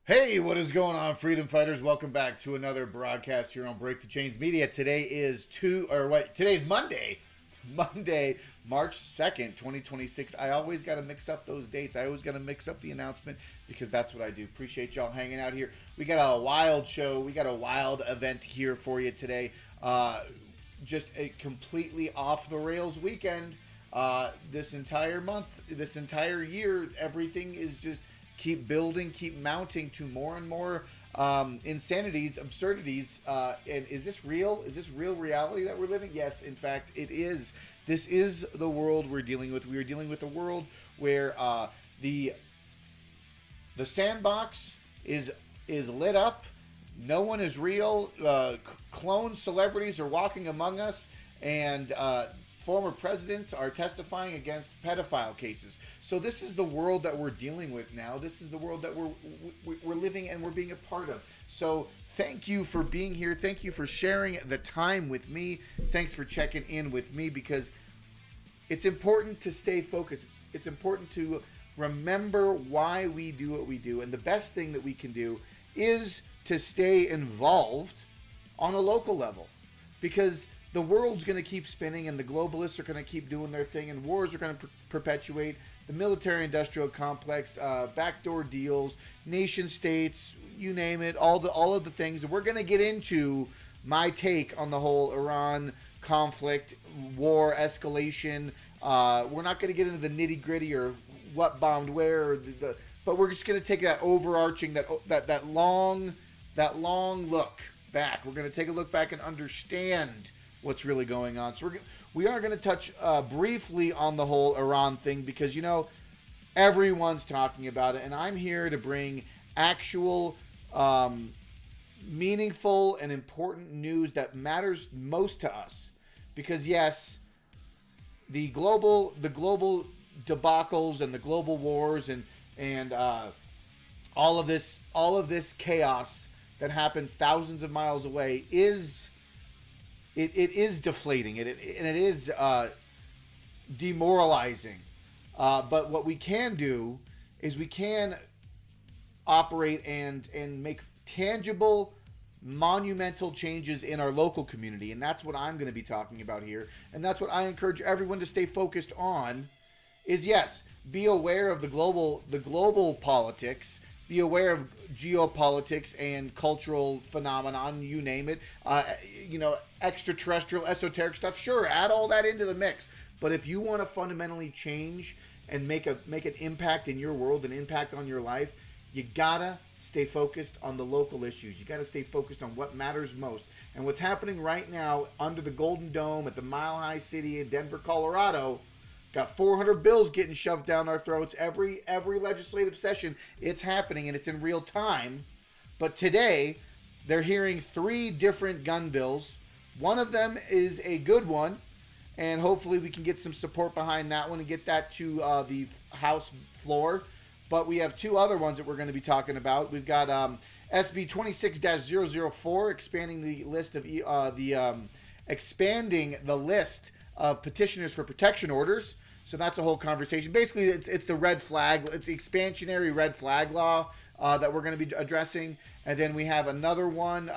Hey, what is going on, freedom fighters? Welcome back to another broadcast here on Break the Chains Media. Today is today's Monday, March 2nd, 2026. I always got to mix up those dates. I always got to mix up the announcement because that's what I do. Appreciate y'all hanging out here. We got a wild show. We got a wild event here for you today. Just a completely off the rails weekend. This entire month, this entire year, everything is just keep building, keep mounting to more and more insanities, absurdities. And is this real? Is this real reality that we're living? Yes, in fact, it is. This is the world we're dealing with. We are dealing with a world where the sandbox is lit up. No one is real. Clone celebrities are walking among us, and former presidents are testifying against pedophile cases. So this is the world that we're dealing with now. This is the world that we're living and we're being a part of. So thank you for being here. Thank you for sharing the time with me. Thanks for checking in with me because it's important to stay focused. It's important to remember why we do what we do. And the best thing that we can do is to stay involved on a local level, because the world's going to keep spinning and the globalists are going to keep doing their thing and wars are going to perpetuate. The military-industrial complex, backdoor deals, nation states, you name it, all of the things. We're going to get into my take on the whole Iran conflict, war, escalation. We're not going to get into the nitty-gritty or what bombed where, but we're just going to take that overarching, that long look back. We're going to take a look back and understand what's really going on. So we are going to touch briefly on the whole Iran thing because, you know, everyone's talking about it. And I'm here to bring actual meaningful and important news that matters most to us. Because, yes, the global debacles and the global wars and all of this chaos that happens thousands of miles away is... It is deflating, and it is demoralizing. But what we can do is we can operate and make tangible, monumental changes in our local community, and that's what I'm going to be talking about here. And that's what I encourage everyone to stay focused on. Is yes, be aware of the global politics. Be aware of geopolitics and cultural phenomenon, you name it. Extraterrestrial, esoteric stuff. Sure, add all that into the mix. But if you want to fundamentally change and make an impact in your world, an impact on your life, you gotta stay focused on the local issues. You gotta stay focused on what matters most. And what's happening right now under the Golden Dome at the Mile High City in Denver, Colorado. Got 400 bills getting shoved down our throats every legislative session. It's happening and it's in real time. But today, they're hearing 3 different gun bills. One of them is a good one, and hopefully we can get some support behind that one and get that to the House floor. But we have 2 other ones that we're going to be talking about. We've got SB 26-004, expanding the list of expanding the list of petitioners for protection orders. So that's a whole conversation. Basically, it's the red flag. It's the expansionary red flag law that we're going to be addressing. And then we have another one,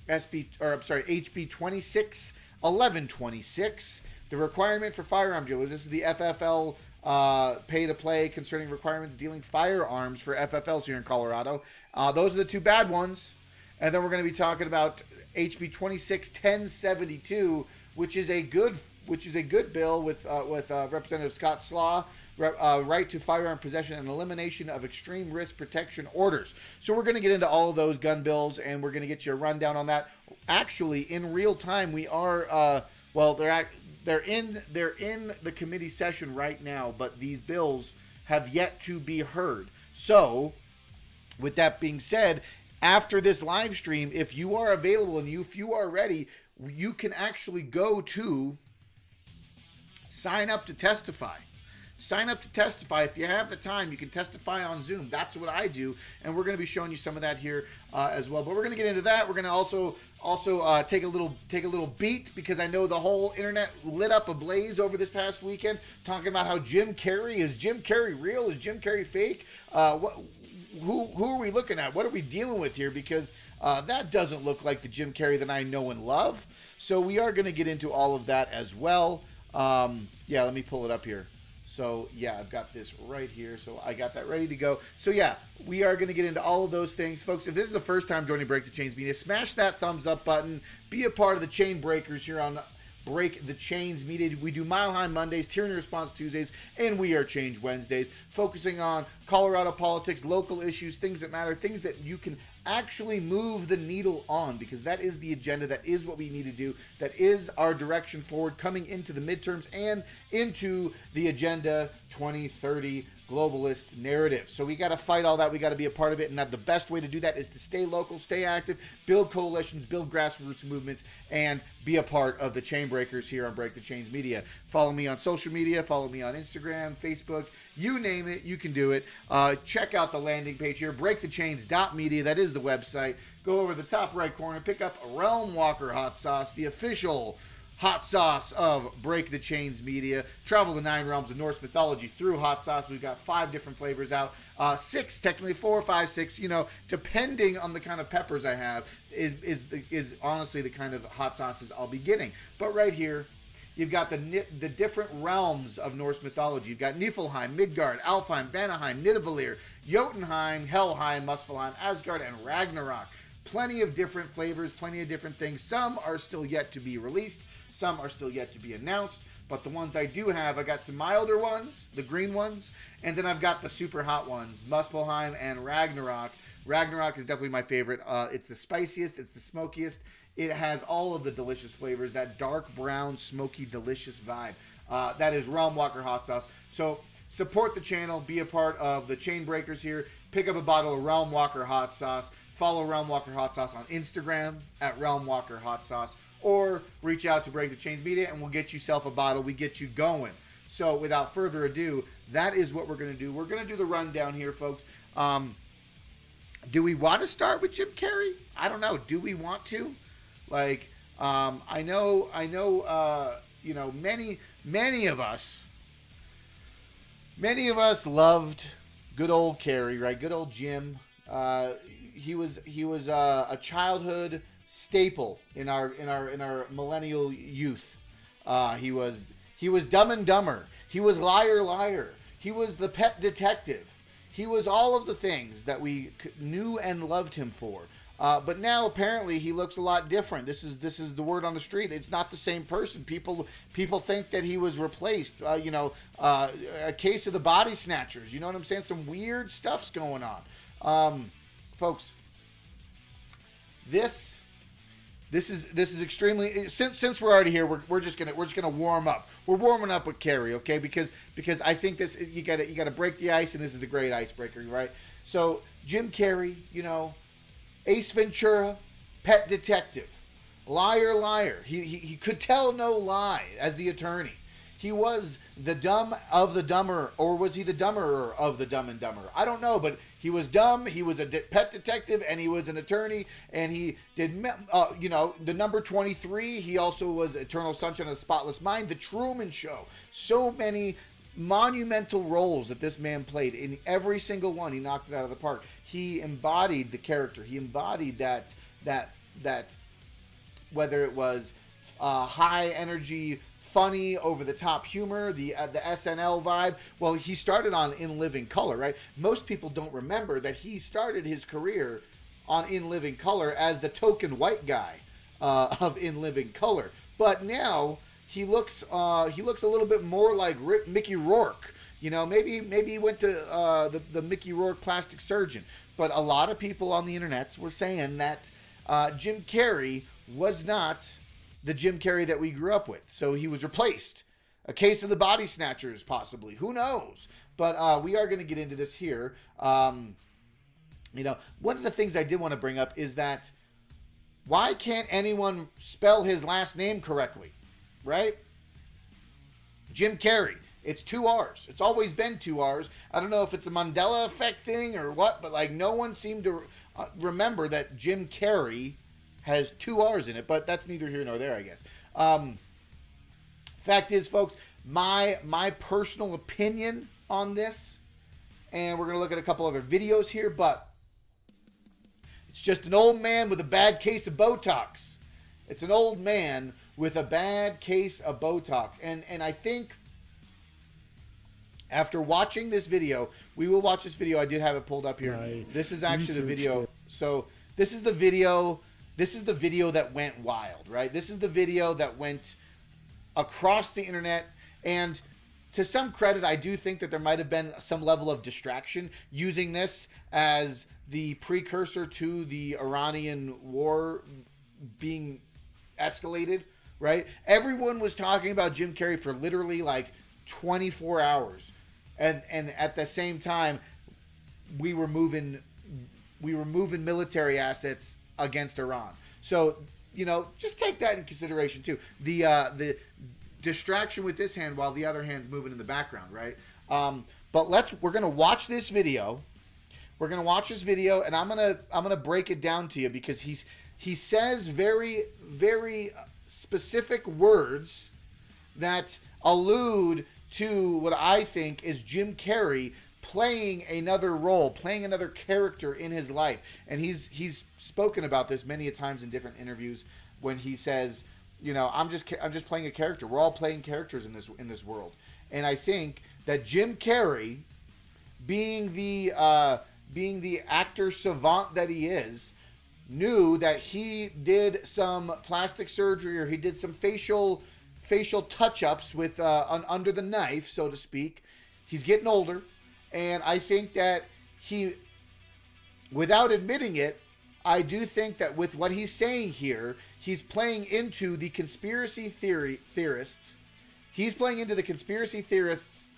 HB 26-1126, the requirement for firearm dealers. This is the FFL pay-to-play concerning requirements dealing firearms for FFLs here in Colorado. Those are the 2 bad ones. And then we're going to be talking about HB 26-1072, which is a good bill with Representative Scott Slaw, right to firearm possession and elimination of extreme risk protection orders. So we're going to get into all of those gun bills, and we're going to get you a rundown on that. Actually, in real time, we are they're in the committee session right now, but these bills have yet to be heard. So, with that being said, after this live stream, if you are available and if you are ready, you can actually go to sign up to testify. Sign up to testify. If you have the time, you can testify on Zoom. That's what I do, and we're going to be showing you some of that here as well. But we're going to get into that. We're going to also take a little beat because I know the whole internet lit up ablaze over this past weekend, talking about how Jim Carrey is Jim Carrey real? Is Jim Carrey fake? who are we looking at? What are we dealing with here? Because that doesn't look like the Jim Carrey that I know and love. So we are going to get into all of that as well. Yeah, let me pull it up here. So, yeah, I've got this right here. So I got that ready to go. So, yeah, we are going to get into all of those things. Folks, if this is the first time joining Break the Chains Media, smash that thumbs up button. Be a part of the Chain Breakers here on Break the Chains Media. We do Mile High Mondays, Tyranny Response Tuesdays, and We Are Change Wednesdays, focusing on Colorado politics, local issues, things that matter, things that you can actually move the needle on, because that is the agenda. That is what we need to do. That is our direction forward coming into the midterms and into the Agenda 2030 globalist narrative. So we got to fight all that. We got to be a part of it. And that the best way to do that is to stay local, stay active, build coalitions, build grassroots movements, and be a part of the Chain Breakers here on Break the Chains Media. Follow me on social media. Follow me on Instagram, Facebook. You name it, you can do it. Check out the landing page here, breakthechains.media. That is the website. Go over to the top right corner, pick up Realm Walker Hot Sauce, the official hot sauce of Break the Chains Media. Travel the 9 realms of Norse mythology through hot sauce. We've got 5 different flavors out. 6, technically 4, 5, 6, depending on the kind of peppers I have, is honestly the kind of hot sauces I'll be getting. But right here, you've got the different realms of Norse mythology. You've got Niflheim, Midgard, Alfheim, Vanaheim, Nidavellir, Jotunheim, Helheim, Muspelheim, Asgard, and Ragnarok. Plenty of different flavors, plenty of different things. Some are still yet to be released. Some are still yet to be announced. But the ones I do have, I got some milder ones, the green ones, and then I've got the super hot ones, Muspelheim and Ragnarok. Ragnarok is definitely my favorite. It's the spiciest. It's the smokiest. It has all of the delicious flavors, that dark brown, smoky, delicious vibe. That is Realm Walker Hot Sauce. So support the channel. Be a part of the Chain Breakers here. Pick up a bottle of Realm Walker Hot Sauce. Follow Realm Walker Hot Sauce on Instagram at Realm Walker Hot Sauce. Or reach out to Break the Chains Media and we'll get yourself a bottle. We get you going. So without further ado, that is what we're going to do. We're going to do the rundown here, folks. Do we want to start with Jim Carrey? I don't know. Do we want to? Like, I know, many of us loved good old Carrey, right? Good old Jim. He was a childhood staple in our millennial youth. He was Dumb and Dumber. He was Liar Liar. He was the pet detective. He was all of the things that we knew and loved him for. But now apparently he looks a lot different. This is the word on the street. It's not the same person. People think that he was replaced. A case of the body snatchers. You know what I'm saying? Some weird stuff's going on, folks. This is extremely, since we're already here, we're just gonna warm up. We're warming up with Carrey, okay? Because I think this you gotta break the ice, and this is the great icebreaker, right? So Jim Carrey, Ace Ventura, pet detective, liar liar. He could tell no lie as the attorney. He was the dumb of the dumber, or was he the dumberer of the Dumb and Dumber? I don't know, but he was dumb. He was a pet detective, and he was an attorney, and he did, the number 23. He also was Eternal Sunshine of the Spotless Mind, The Truman Show. So many monumental roles that this man played. In every single one, he knocked it out of the park. He embodied the character. He embodied that whether it was high energy, funny, over-the-top humor, the SNL vibe. Well, he started on In Living Color, right? Most people don't remember that he started his career on In Living Color as the token white guy of In Living Color. But now he looks a little bit more like Mickey Rourke. Maybe he went to the Mickey Rourke plastic surgeon. But a lot of people on the internet were saying that Jim Carrey was not the Jim Carrey that we grew up with. So he was replaced. A case of the body snatchers, possibly. Who knows? But we are going to get into this here. One of the things I did want to bring up is that why can't anyone spell his last name correctly? Right? Jim Carrey. It's 2 R's. It's always been 2 R's. I don't know if it's a Mandela effect thing or what, but no one seemed to remember that Jim Carrey has 2 R's in it, but that's neither here nor there, I guess. Fact is, folks, my personal opinion on this, and we're going to look at a couple other videos here, but it's just an old man with a bad case of Botox. It's an old man with a bad case of Botox. And I think after watching this video, we will watch this video. I did have it pulled up here. This is actually the video. So this is the video. This is the video that went wild, right? This is the video that went across the internet. And to some credit, I do think that there might have been some level of distraction using this as the precursor to the Iranian war being escalated, right? Everyone was talking about Jim Carrey for literally like 24 hours. And at the same time, we were moving military assets against Iran. So, you know, just take that in consideration too. The distraction with this hand while the other hand's moving in the background, right? But we're gonna watch this video. We're gonna watch this video, and I'm gonna break it down to you because he says very, very specific words that allude to what I think is Jim Carrey playing another role, playing another character in his life. And he's spoken about this many a times in different interviews when he says, you know, I'm just playing a character. We're all playing characters in this world. And I think that Jim Carrey, being the actor savant that he is, knew that he did some plastic surgery or he did some facial touch-ups with under the knife, so to speak. He's getting older, and I think that he, without admitting it, I do think that with what he's saying here, he's playing into the conspiracy theorists. He's playing into the conspiracy theorists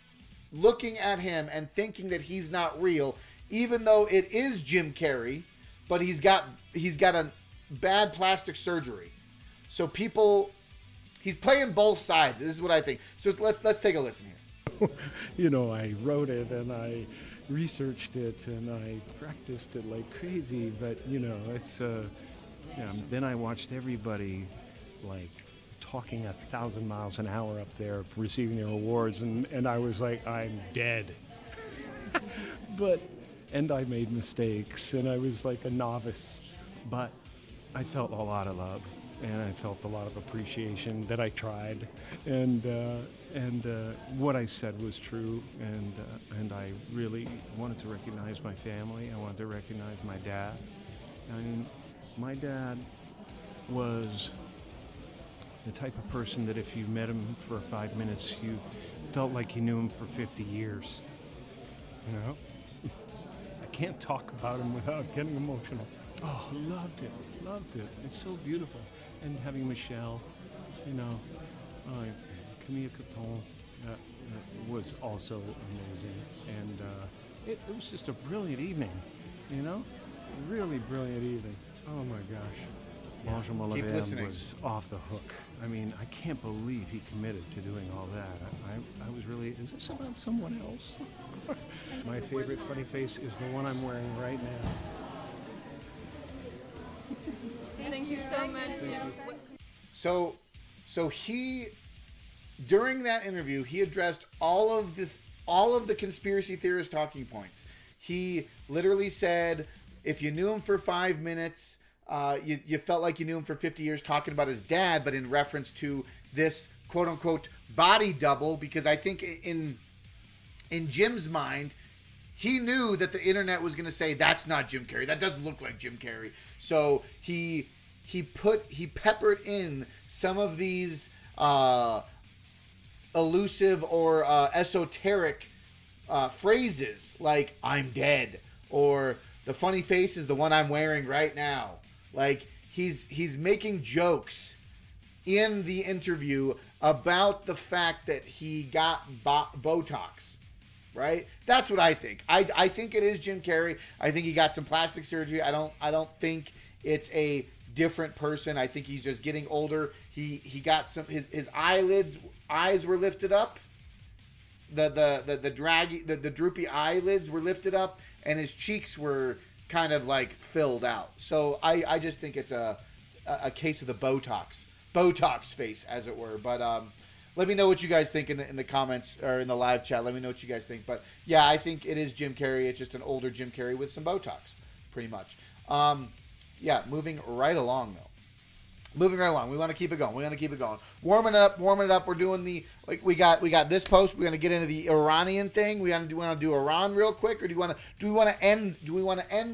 looking at him and thinking that he's not real, even though it is Jim Carrey, but he's got a bad plastic surgery. So he's playing both sides. This is what I think. So let's take a listen here. You know, I wrote it and I researched it and I practiced it like crazy, but you know, it's then I watched everybody like talking 1,000 miles an hour up there receiving their awards, and I was like, I'm dead. And I made mistakes and I was like a novice, but I felt a lot of love and I felt a lot of appreciation that I tried, and what I said was true, and I really wanted to recognize my family. I wanted to recognize my dad. I mean, my dad was the type of person that if you met him for 5 minutes, you felt like you knew him for 50 years. You know? I can't talk about him without getting emotional. Oh, loved it. It's so beautiful. And having Michelle, you know, Camille Coton, that was also amazing. And it was just a brilliant evening, you know? Really brilliant evening. Oh my gosh. Marshall Mullivan was off the hook. I mean, I can't believe he committed to doing all that. I was really, is this about someone else? My favorite funny face is the one I'm wearing right now. Thank you so much, Jim. So he, during that interview, he addressed all of the conspiracy theorist talking points. He literally said, if you knew him for 5 minutes, you felt like you knew him for 50 years, talking about his dad, but in reference to this quote unquote body double, because I think in Jim's mind, he knew that the internet was going to say that's not Jim Carrey. That doesn't look like Jim Carrey. So he peppered in some of these elusive or esoteric phrases like "I'm dead" or "the funny face is the one I'm wearing right now." Like he's making jokes in the interview about the fact that he got Botox, right? That's what I think. I think it is Jim Carrey. I think he got some plastic surgery. I don't think it's a different person. I think he's just getting older. He got some his eyes were lifted up. The droopy eyelids were lifted up, and his cheeks were kind of like filled out. So I just think it's a case of the Botox face, as it were. But Let me know what you guys think in the comments or in the live chat. Let me know what you guys think. But yeah, I think it is Jim Carrey. It's just an older Jim Carrey with some Botox, pretty much. Yeah, moving right along though. Moving right along. We want to keep it going. Warming it up. We're doing we got this post. We're gonna get into the Iranian thing. We want to do Iran real quick, or do we want to end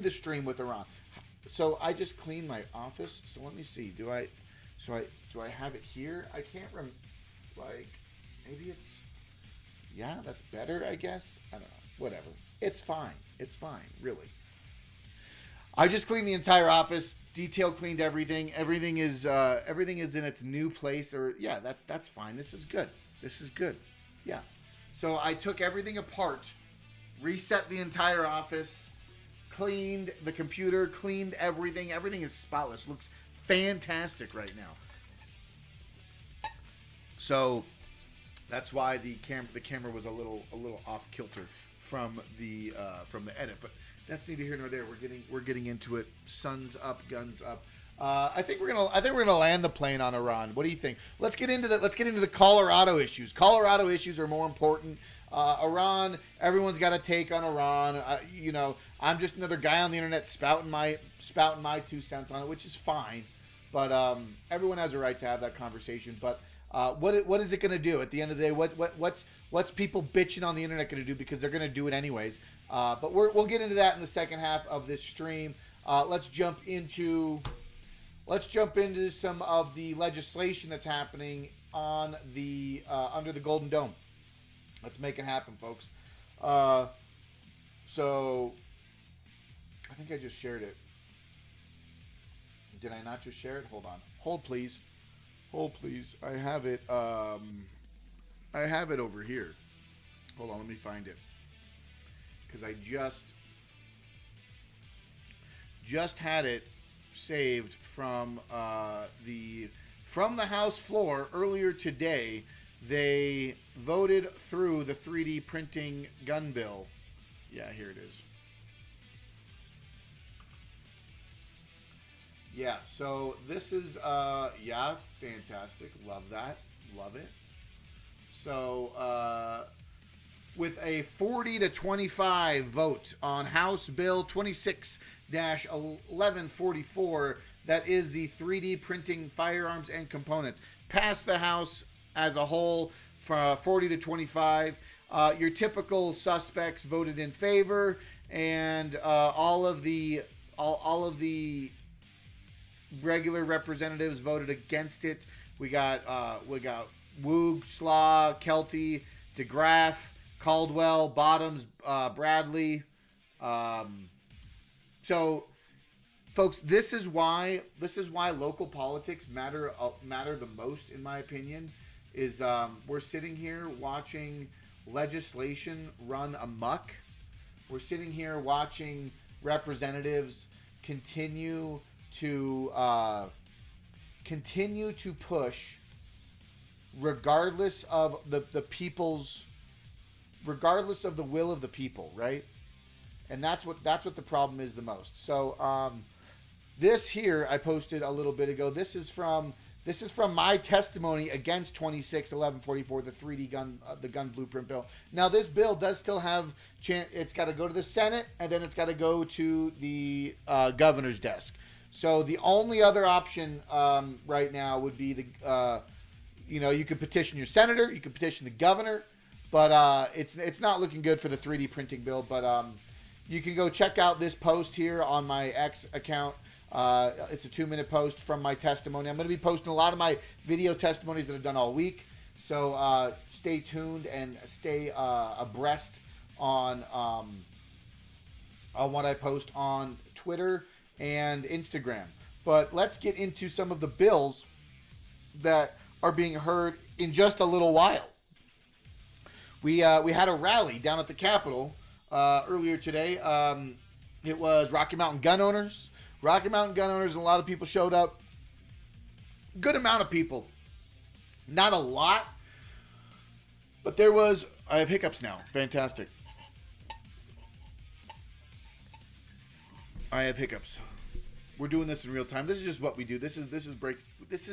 the stream with Iran? So I just cleaned my office. So let me see. Do I have it here? I can't remember. Maybe it's, yeah, that's better, I guess. I don't know. Whatever. It's fine. Really. I just cleaned the entire office. Detail cleaned everything. Everything is in its new place. Or yeah, that's fine. This is good. Yeah. So I took everything apart, reset the entire office, cleaned the computer, cleaned everything. Everything is spotless. Looks fantastic right now. So that's why the camera was a little off kilter from the edit, but that's neither here nor there. We're getting into it. Sun's up, guns up. I think we're gonna land the plane on Iran. What do you think? Let's get into the Colorado issues. Colorado issues are more important. Iran. Everyone's got a take on Iran. I'm just another guy on the internet spouting my 2 cents on it, which is fine. But everyone has a right to have that conversation. But what is it going to do at the end of the day? What's people bitching on the internet going to do, because they're going to do it anyways? But we'll get into that in the second half of this stream. Let's jump into some of the legislation that's happening on the under the Golden Dome. Let's make it happen, folks. So I think I just shared it. Did I not just share it? Hold on. Hold please. I have it. I have it over here. Hold on. Let me find it. Because I just had it saved from the House floor earlier today. They voted through the 3D printing gun bill. Yeah, here it is. Yeah, so this is, fantastic. Love that. Love it. So, with a 40-25 vote on House Bill 26-1144, that is the 3D printing firearms and components, passed the House as a whole for 40-25. Your typical suspects voted in favor, and all of the regular representatives voted against it. We got Woog, Slaw, Kelty, DeGraff, Caldwell, Bottoms, Bradley. So, folks, this is why local politics matter the most, in my opinion. Is we're sitting here watching legislation run amok. We're sitting here watching representatives continue to push, regardless of the will of the people, right? And that's what the problem is the most. So this here I posted a little bit ago. This is from my testimony against 26-1144, the 3D gun blueprint bill. Now this bill does still have it's got to go to the Senate, and then it's got to go to the governor's desk. So the only other option right now would be you could petition your senator, you could petition the governor, but it's not looking good for the 3D printing bill. But you can go check out this post here on my X account. It's a 2-minute post from my testimony. I'm going to be posting a lot of my video testimonies that I've done all week. So stay tuned and stay abreast on what I post on Twitter and Instagram. But let's get into some of the bills that are being heard in just a little while. We had a rally down at the Capitol earlier today. It was Rocky Mountain gun owners. And a lot of people showed up. Good amount of people. Not a lot. But there was... I have hiccups now. Fantastic. I have hiccups. We're doing this in real time. This is just what we do. This is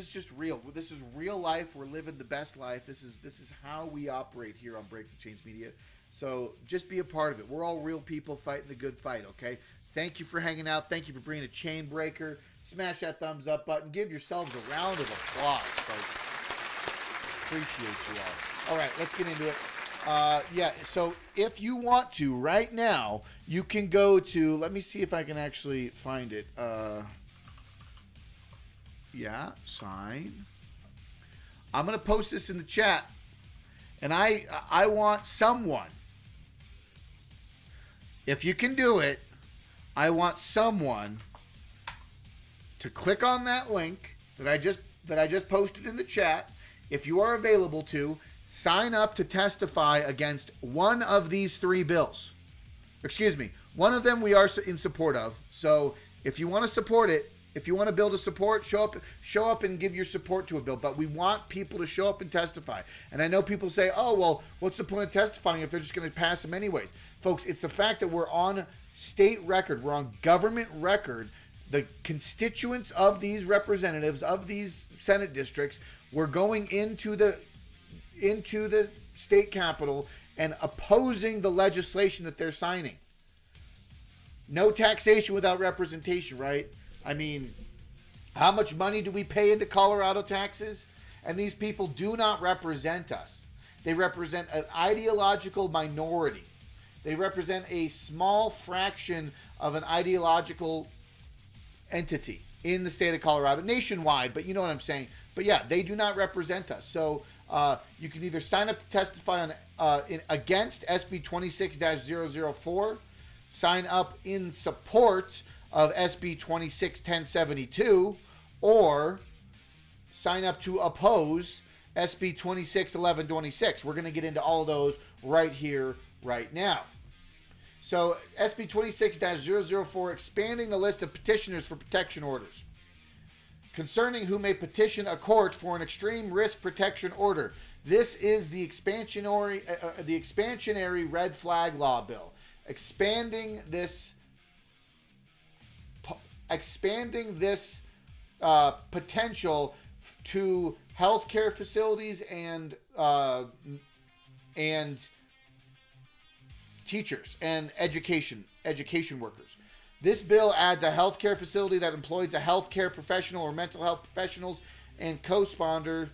just real. This is real life. We're living the best life. This is how we operate here on Break the Chains Media. So just be a part of it. We're all real people fighting the good fight, okay? Thank you for hanging out. Thank you for being a chain breaker. Smash that thumbs up button. Give yourselves a round of applause, folks. Appreciate you all. All right, let's get into it. Yeah, so if you want to right now, you can go to, let me see if I can actually find it. Yeah, sign. I'm going to post this in the chat. And I want someone, if you can do it, I want someone to click on that link that I just posted in the chat. If you are available to, sign up to testify against one of these three bills. Excuse me. One of them we are in support of. So if you want to support it, if you want to build a support, show up and give your support to a bill. But we want people to show up and testify. And I know people say, oh, well, what's the point of testifying if they're just going to pass them anyways? Folks, it's the fact that we're on state record. We're on government record. The constituents of these representatives, of these Senate districts, we're going into the state capitol and opposing the legislation that they're signing. No taxation without representation, right? I mean, how much money do we pay into Colorado taxes? And these people do not represent us. They represent an ideological minority. They represent a small fraction of an ideological entity in the state of Colorado, nationwide, but you know what I'm saying. But yeah, they do not represent us. So you can either sign up to testify against SB 26-004, sign up in support of SB 26-1072, or sign up to oppose SB 26-1126. We're going to get into all of those right here, right now. So SB 26-004, expanding the list of petitioners for protection orders. Concerning who may petition a court for an extreme risk protection order. This is the expansionary red flag law bill. Expanding this potential to healthcare facilities and teachers and education workers. This bill adds a healthcare facility that employs a healthcare professional or mental health professionals and co-responder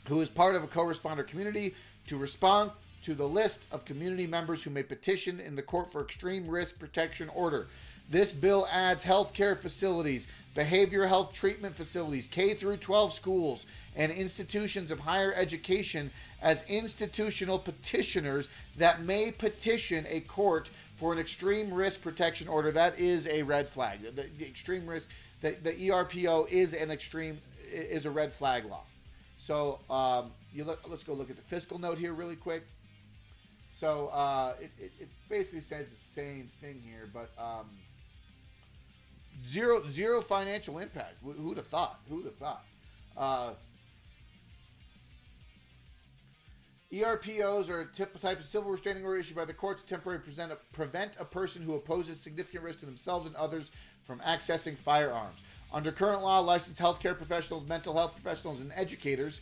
who is part of a co-responder community to respond to the list of community members who may petition in the court for extreme risk protection order. This bill adds healthcare facilities, behavioral health treatment facilities, K through 12 schools, and institutions of higher education as institutional petitioners that may petition a court for an extreme risk protection order. That is a red flag. The extreme risk, the ERPO is a red flag law. So let's go look at the fiscal note here really quick. So it basically says the same thing here, but zero financial impact. Who'd have thought? ERPOs are a type of civil restraining order issued by the courts to temporarily prevent a person who opposes significant risk to themselves and others from accessing firearms. Under current law, licensed healthcare professionals, mental health professionals, and educators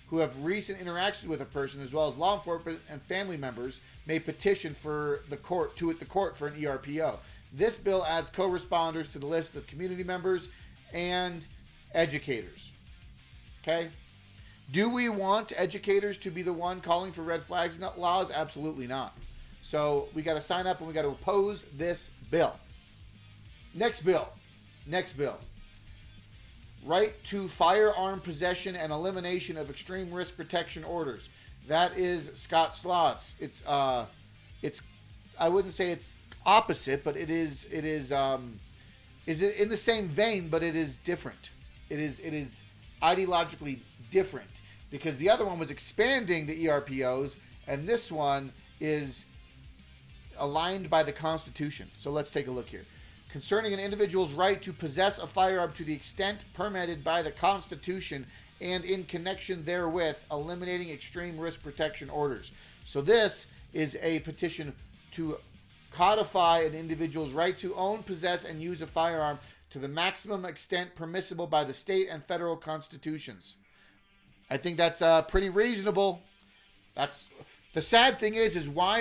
who have recent interactions with a person, as well as law enforcement and family members, may petition for the court for an ERPO. This bill adds co-responders to the list of community members and educators. Okay? Do we want educators to be the one calling for red flags laws? Absolutely not. So we got to sign up and we got to oppose this bill. Next bill. Right to firearm possession and elimination of extreme risk protection orders. That is Scott Slott's. It's I wouldn't say it's opposite, but it is in the same vein, but it is different. It is ideologically different because the other one was expanding the ERPOs and this one is aligned by the Constitution. So let's take a look here. Concerning an individual's right to possess a firearm to the extent permitted by the Constitution and in connection therewith, eliminating extreme risk protection orders. So this is a petition to codify an individual's right to own, possess, and use a firearm to the maximum extent permissible by the state and federal constitutions. I think that's pretty reasonable. That's the sad thing is why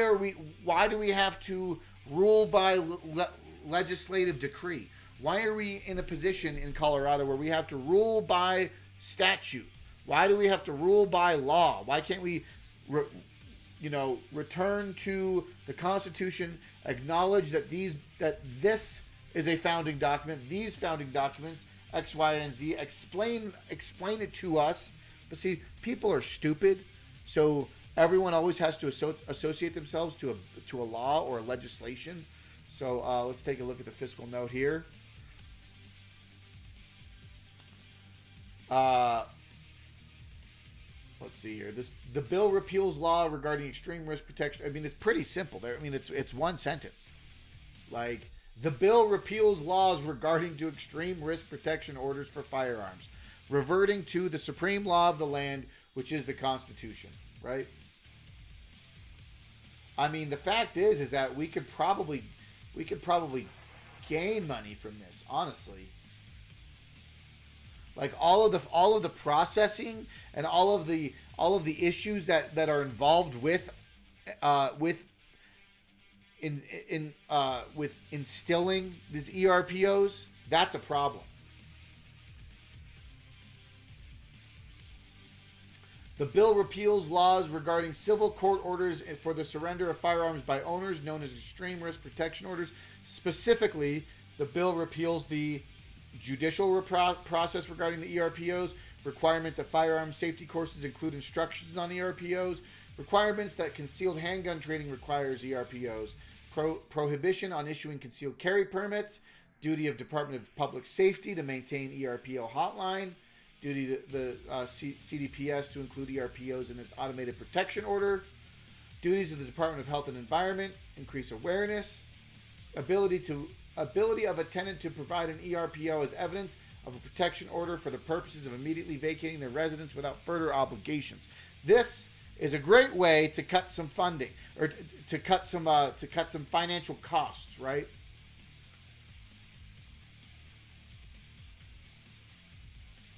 do we have to rule by legislative decree? Why are we in a position in Colorado where we have to rule by statute? Why do we have to rule by law? Why can't we return to the Constitution, acknowledge that this is a founding document, these founding documents, X, Y, and Z, explain it to us. But see, people are stupid, so everyone always has to associate themselves to a law or a legislation. So let's take a look at the fiscal note here. Let's see here. The bill repeals law regarding extreme risk protection. I mean, it's pretty simple. I mean, it's one sentence. Like, the bill repeals laws regarding to extreme risk protection orders for firearms, reverting to the supreme law of the land, which is the Constitution, right? I mean, the fact is that we could probably gain money from this, honestly. Like all of the processing and all of the issues that are involved with instilling these ERPOs, that's a problem. The bill repeals laws regarding civil court orders for the surrender of firearms by owners, known as extreme risk protection orders. Specifically, the bill repeals the judicial process regarding the ERPOs, requirement that firearm safety courses include instructions on ERPOs, requirements that concealed handgun training requires ERPOs, prohibition on issuing concealed carry permits, duty of Department of Public Safety to maintain ERPO hotline, duty to the CDPS to include ERPOs in its automated protection order, duties of the Department of Health and Environment, increase awareness, ability of a tenant to provide an ERPO as evidence of a protection order for the purposes of immediately vacating their residence without further obligations. This is a great way to cut some funding, or to cut some financial costs, right?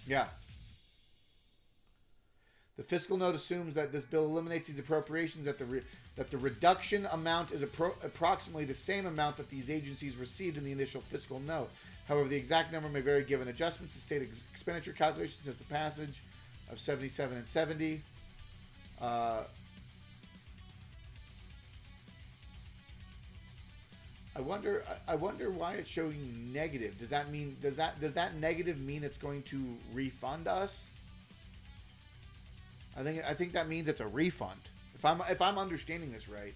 Yeah. The fiscal note assumes that this bill eliminates these appropriations, that the reduction amount is approximately the same amount that these agencies received in the initial fiscal note. However, the exact number may vary given adjustments to state expenditure calculations since the passage of 77 and 70. I wonder why it's showing negative. Does that negative mean it's going to refund us? I think that means it's a refund. If I'm understanding this right,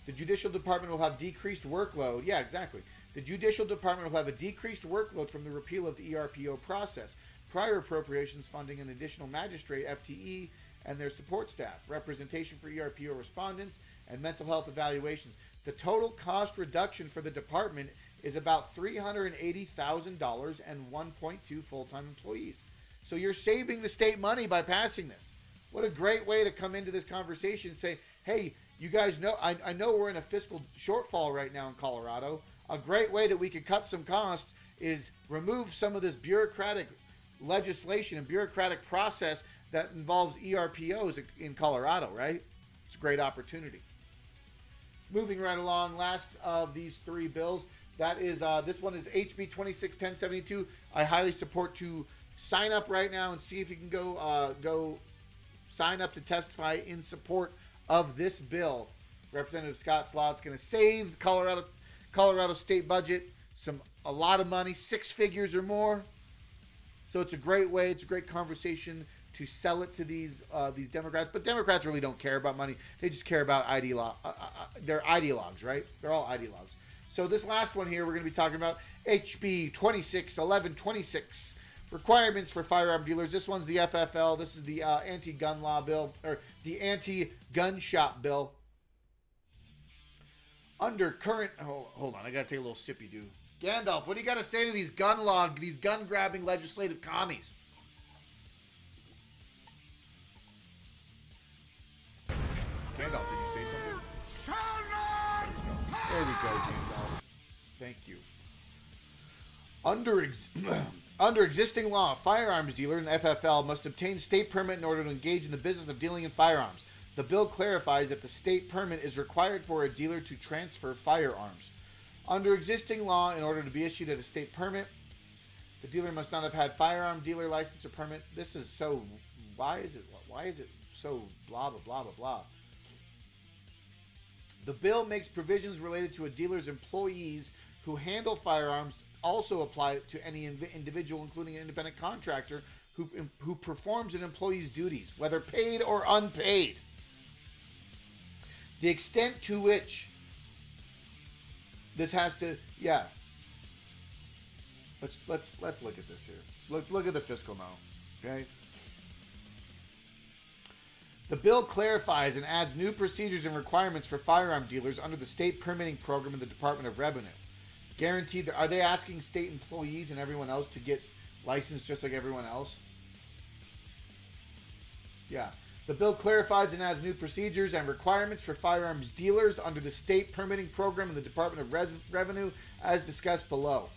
the Judicial Department will have decreased workload. Yeah, exactly. The Judicial Department will have a decreased workload from the repeal of the ERPO process. Prior appropriations funding an additional magistrate, FTE, and their support staff, representation for ERPO respondents, and mental health evaluations. The total cost reduction for the department is about $380,000 and 1.2 full-time employees. So you're saving the state money by passing this. What a great way to come into this conversation and say, hey, you guys know, I know we're in a fiscal shortfall right now in Colorado. A great way that we could cut some costs is remove some of this bureaucratic legislation and bureaucratic process that involves ERPOs in Colorado, right? It's a great opportunity. Moving right along, last of these three bills, that is, this one is HB 261072. I highly support to sign up right now and see if you can go sign up to testify in support of this bill. Representative Scott Slott's going to save the Colorado state budget a lot of money, 6 figures or more. So it's a great way, it's a great conversation to sell it to these Democrats. But Democrats really don't care about money. They just care about they're ideologues, right? They're all ideologues. So this last one here, we're going to be talking about HB 261126. Requirements for firearm dealers. This one's the FFL. This is the anti-gun law bill, or the anti-gun shop bill. Under current... Hold on. I got to take a little sippy, dude. Gandalf, what do you got to say to these gun-grabbing legislative commies? Gandalf, did you say something? Shall not pass! There we go, Gandalf. Thank you. Under existing law, a firearms dealer in FFL must obtain state permit in order to engage in the business of dealing in firearms. The bill clarifies that the state permit is required for a dealer to transfer firearms. Under existing law, in order to be issued a state permit, the dealer must not have had firearm dealer license or permit. This is so... Why is it so blah, blah, blah, blah, blah? The bill makes provisions related to a dealer's employees who handle firearms also apply to any individual, including an independent contractor, who performs an employee's duties, whether paid or unpaid. The extent to which this has to, yeah. Let's look at this here. Look at the fiscal note, okay? The bill clarifies and adds new procedures and requirements for firearm dealers under the state permitting program in the Department of Revenue. Guaranteed that, are they asking state employees and everyone else to get licensed just like everyone else? Yeah. The bill clarifies and adds new procedures and requirements for firearms dealers under the state permitting program in the Department of Revenue, as discussed below.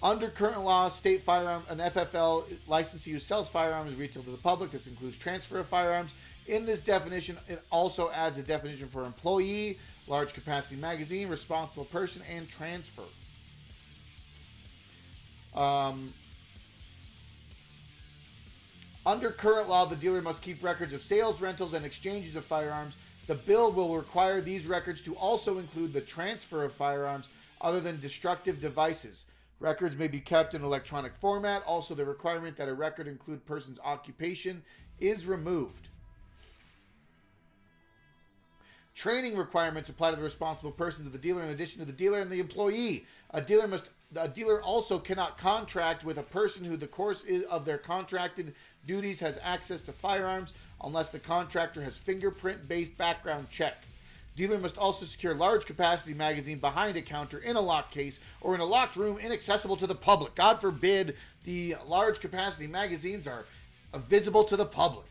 Under current law, state firearm, an FFL licensee who sells firearms retail to the public. This includes transfer of firearms. In this definition, it also adds a definition for employee, large capacity magazine, responsible person, and transfer. Under current law, the dealer must keep records of sales, rentals, and exchanges of firearms. The bill will require these records to also include the transfer of firearms other than destructive devices. Records may be kept in electronic format. Also, the requirement that a record include person's occupation is removed. Training requirements apply to the responsible persons of the dealer in addition to the dealer and the employee. A dealer also cannot contract with a person who the course of their contracted duties has access to firearms unless the contractor has fingerprint-based background check. Dealer must also secure large capacity magazine behind a counter in a locked case or in a locked room inaccessible to the public. God forbid the large capacity magazines are visible to the public.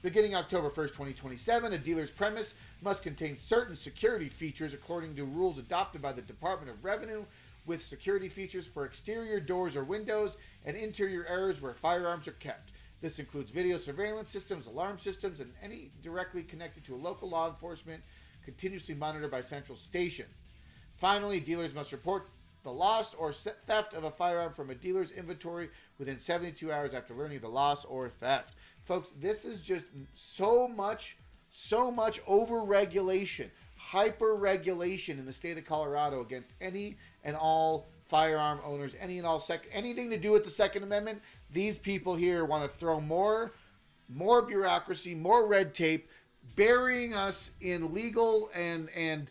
Beginning October 1st, 2027, a dealer's premise must contain certain security features according to rules adopted by the Department of Revenue, with security features for exterior doors or windows and interior areas where firearms are kept. This includes video surveillance systems, alarm systems, and any directly connected to a local law enforcement, continuously monitored by Central Station. Finally, dealers must report the loss or theft of a firearm from a dealer's inventory within 72 hours after learning of the loss or theft. Folks, this is just so much over-regulation, hyper-regulation in the state of Colorado against any and all firearm owners, anything to do with the Second Amendment. These people here want to throw more bureaucracy, more red tape, burying us in legal and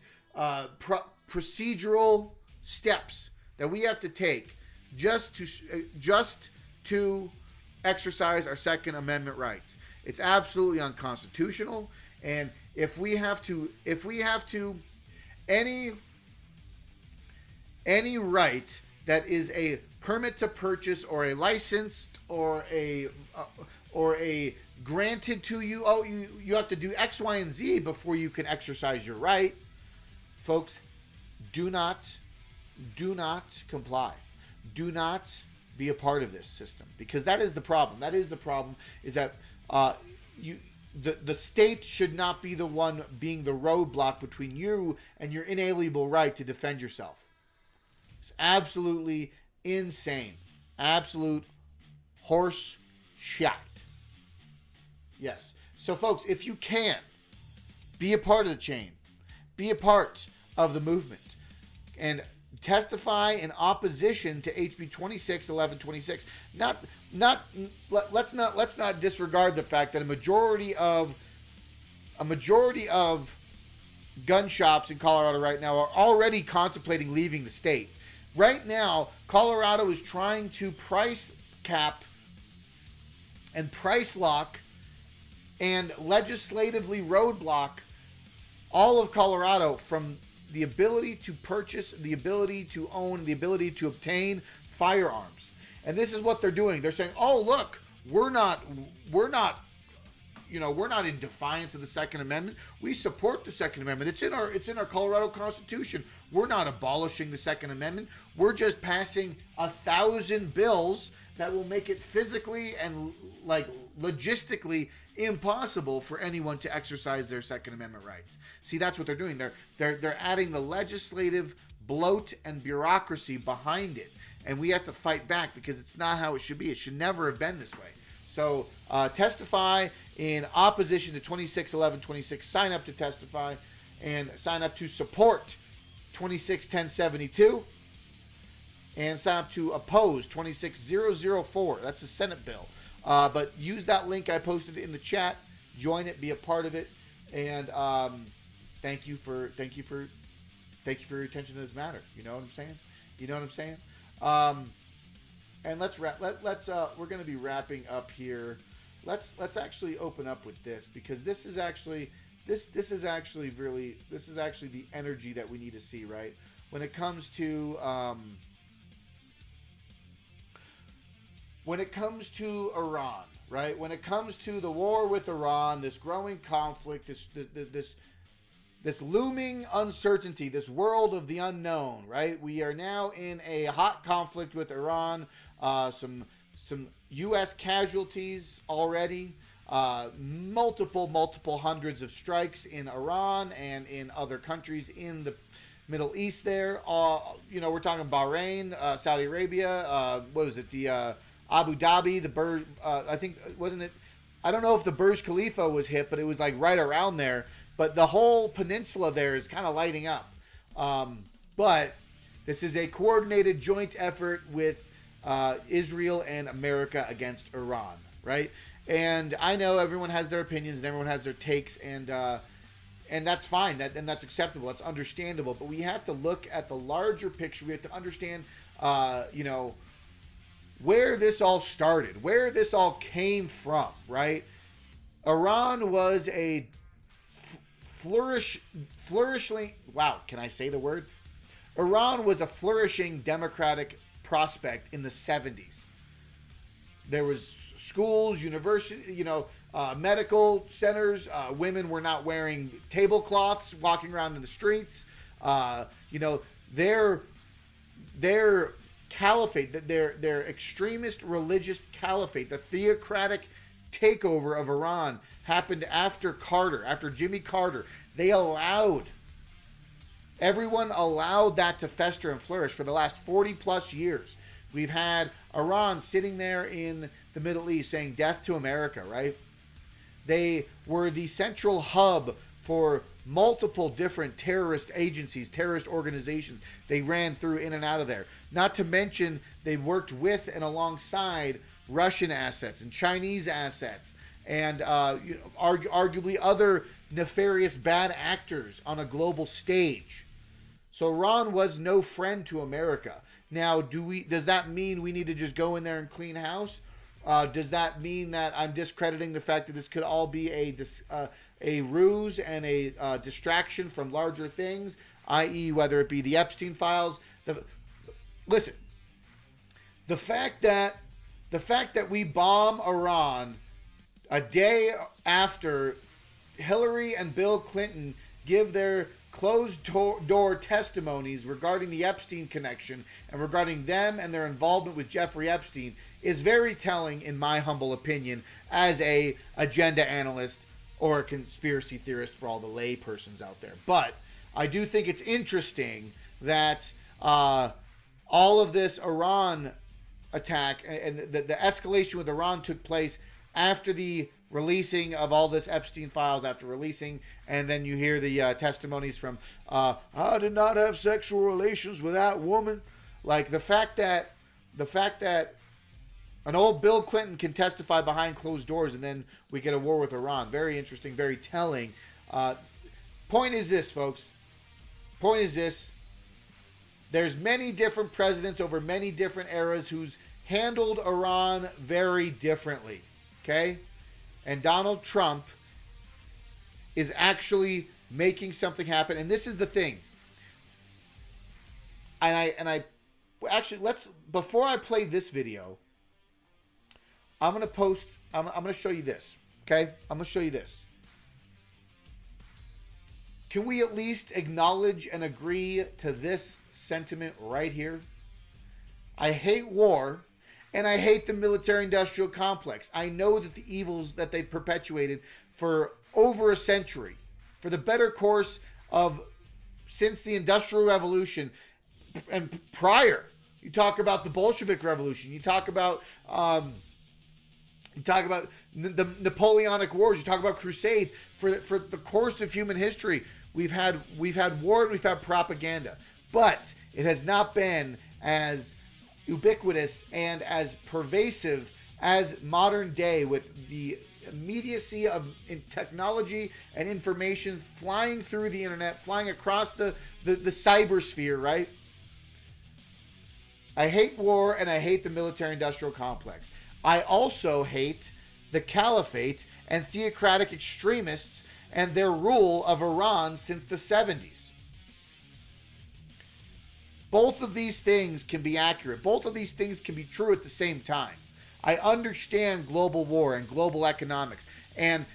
procedural steps that we have to take just to exercise our Second Amendment rights. It's absolutely unconstitutional, and if we have to any right that is a permit to purchase or a license or a granted to you, you have to do X, Y, and Z before you can exercise your right. Folks, do not comply. Do not be a part of this system, because that is the problem. That is the problem, is that the state should not be the one being the roadblock between you and your inalienable right to defend yourself. It's absolutely insane. Absolute horse shit. Yes. So, folks, if you can, be a part of the chain. Be a part of the movement. And testify in opposition to HB 1126. Let's not disregard the fact that a majority of gun shops in Colorado right now are already contemplating leaving the state. Right now, Colorado is trying to price cap and price lock and legislatively roadblock all of Colorado from the ability to purchase, the ability to own, the ability to obtain firearms. And this is what they're doing. They're saying, "Oh, look, we're not in defiance of the Second Amendment. We support the Second Amendment. It's in our Colorado Constitution. We're not abolishing the Second Amendment. We're just passing 1,000 bills that will make it physically and like logistically impossible for anyone to exercise their Second Amendment rights. See, that's what they're doing. They're adding the legislative bloat and bureaucracy behind it, and we have to fight back because it's not how it should be. It should never have been this way. So testify in opposition to 261126. Sign up to testify and sign up to support 261072 and sign up to oppose 26004. That's a Senate bill. But use that link I posted in the chat. Join it. Be a part of it. And thank you for your attention to this matter. You know what I'm saying? You know what I'm saying? And let's wrap. We're going to be wrapping up here. Let's actually open up with this, because this is actually the energy that we need to see, right? When it comes to Iran, right? When it comes to the war with Iran, this growing conflict, this looming uncertainty, this world of the unknown, right? We are now in a hot conflict with Iran. Some U.S. casualties already. Multiple hundreds of strikes in Iran and in other countries in the Middle East there. We're talking Bahrain, Saudi Arabia, what was it? The Abu Dhabi, the Burj, I think, wasn't it? I don't know if the Burj Khalifa was hit, but it was like right around there. But the whole peninsula there is kind of lighting up. But this is a coordinated joint effort with Israel and America against Iran, right? And I know everyone has their opinions and everyone has their takes, and that's fine. That's acceptable. That's understandable. But we have to look at the larger picture. We have to understand, where this all started, where this all came from, right? Iran was a flourishing. Wow, can I say the word? Iran was a flourishing democratic prospect in the 70s. There was schools, university, medical centers. Women were not wearing tablecloths, walking around in the streets. Their caliphate, their extremist religious caliphate, the theocratic takeover of Iran happened after Jimmy Carter. Everyone allowed that to fester and flourish for the last 40 plus years. We've had Iran sitting there in the Middle East saying death to America, right? They were the central hub for multiple different terrorist agencies, terrorist organizations. They ran through in and out of there. Not to mention they worked with and alongside Russian assets and Chinese assets and arguably other nefarious bad actors on a global stage. So Iran was no friend to America. Now, does that mean we need to just go in there and clean house? Does that mean that I'm discrediting the fact that this could all be a ruse and a distraction from larger things, i.e., whether it be the Epstein files? Listen, the fact that we bomb Iran a day after Hillary and Bill Clinton give their closed-door testimonies regarding the Epstein connection and regarding them and their involvement with Jeffrey Epstein is very telling, in my humble opinion, as a agenda analyst or a conspiracy theorist for all the lay persons out there. But I do think it's interesting that all of this Iran attack and the escalation with Iran took place after the releasing of all this Epstein files, and then you hear the testimonies from I did not have sexual relations with that woman. Like the fact that an old Bill Clinton can testify behind closed doors, and then we get a war with Iran. Very interesting, very telling. Point is this, folks. Point is this. There's many different presidents over many different eras who's handled Iran very differently. Okay? And Donald Trump is actually making something happen. And this is the thing. And I actually, before I play this video, I'm going to show you this. Okay? I'm going to show you this. Can we at least acknowledge and agree to this sentiment right here? I hate war, and I hate the military-industrial complex. I know that the evils that they've perpetuated for over a century, for the better course of since the Industrial Revolution and prior. You talk about the Bolshevik Revolution. You talk about the Napoleonic Wars. You talk about Crusades. For the course of human history, we've had war and we've had propaganda, but it has not been as ubiquitous and as pervasive as modern day, with the immediacy of technology and information flying through the internet, flying across the cybersphere, right? I hate war and I hate the military-industrial complex. I also hate the caliphate and theocratic extremists and their rule of Iran since the 70s. Both of these things can be accurate. Both of these things can be true at the same time. I understand global war and global economics and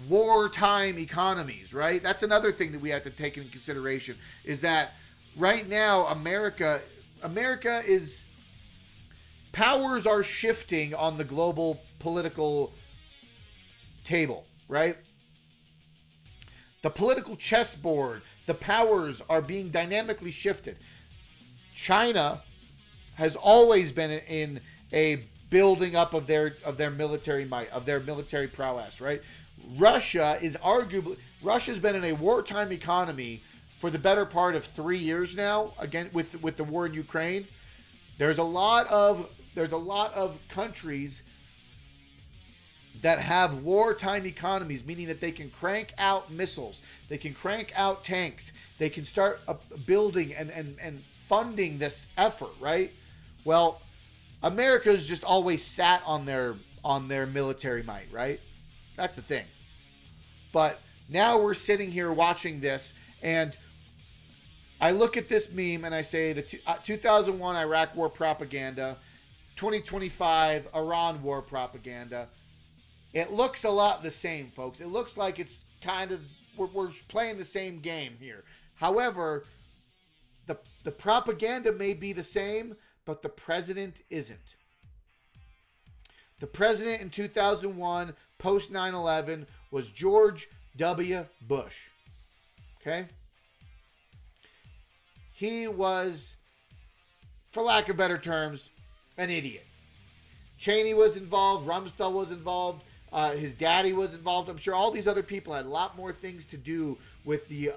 wartime economies, right? That's another thing that we have to take into consideration, is that right now America is, powers are shifting on the global political table, right? The political chessboard, the powers are being dynamically shifted. China has always been in a building up of their military might, of their military prowess, right? Russia's been in a wartime economy for the better part of 3 years now, again with the war in Ukraine. There's a lot of countries that have wartime economies, meaning that they can crank out missiles, they can crank out tanks, they can start building and funding this effort, right? Well, America's just always sat on their military might, right? That's the thing. But now we're sitting here watching this, and I look at this meme and I say the 2001 Iraq war propaganda, 2025 Iran war propaganda. It looks a lot the same, folks. It looks like it's kind of, we're playing the same game here. However, the propaganda may be the same, but the president isn't. The president in 2001, post 9/11, was George W. Bush. Okay? He was, for lack of better terms, an idiot. Cheney was involved. Rumsfeld was involved. His daddy was involved. I'm sure all these other people had a lot more things to do with the